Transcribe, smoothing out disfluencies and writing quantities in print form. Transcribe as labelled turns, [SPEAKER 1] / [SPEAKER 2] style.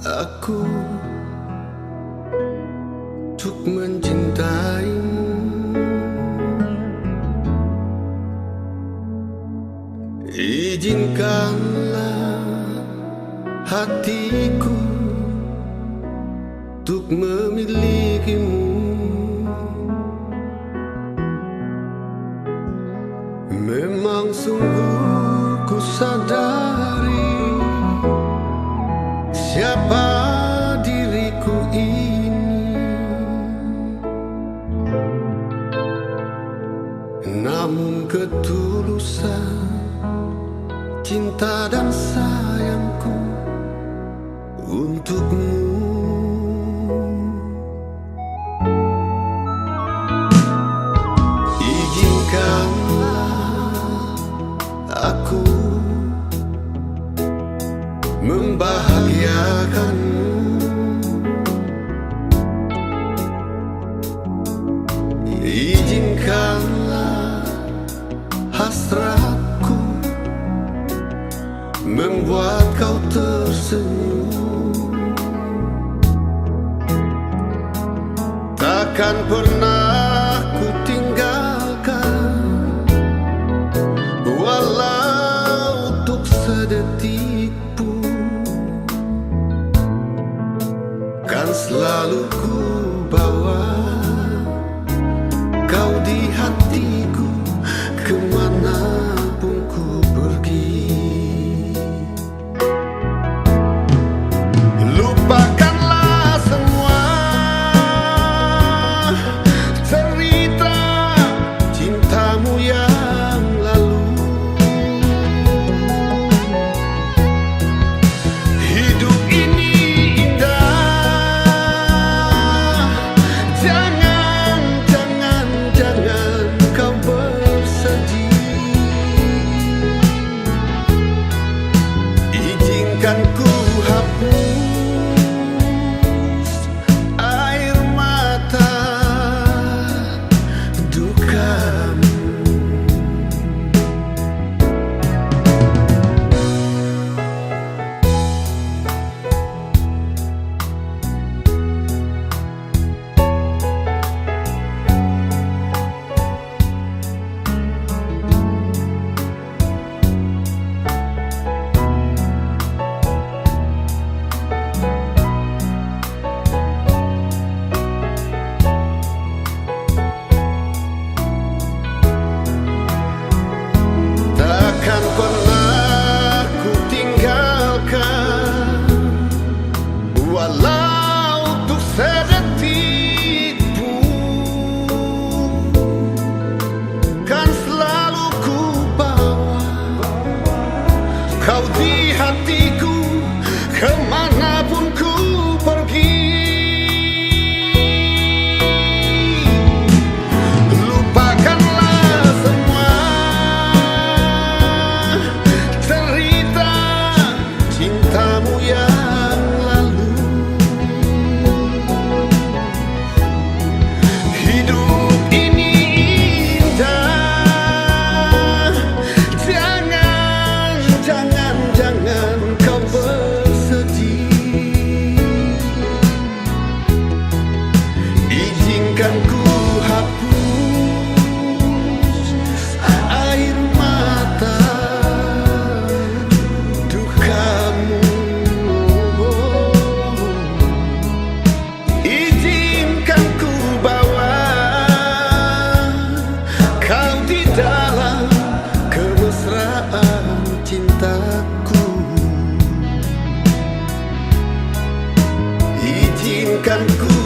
[SPEAKER 1] aku untuk mencintaimu. Izinkanlah hatiku untuk memilikimu. Memang sungguh ku sadari siapa diriku ini, namun ketulusan cinta dan sayangku untukmu. Izinkanlah aku membahagiakanmu. Izinkanlah hasratku membuat kau tersenyum. Takkan pernah ku tinggalkan, walau untuk sedetik pun. Kan selalu ku bawa kau di hatiku kemanapun ku pergi. Lupakanlah semua cerita cintamu yang lalu. Hidup ini indah, jangan kau bersedih. Izinkan ku hapus air mata dukamu. Takkan pernah ku tinggalkan, walau untuk sedetik pun. Kan selalu ku bawa kau di hatiku kemanapun ku pergi. Lupakanlah semua cerita cintamu yang lalu. Hidup ini indah, jangan kau bersedih. Izinkan ku hapus air mata dukamu. Izinkan ku bawa kau di dalam kemesraan cintaku. Izinkan ku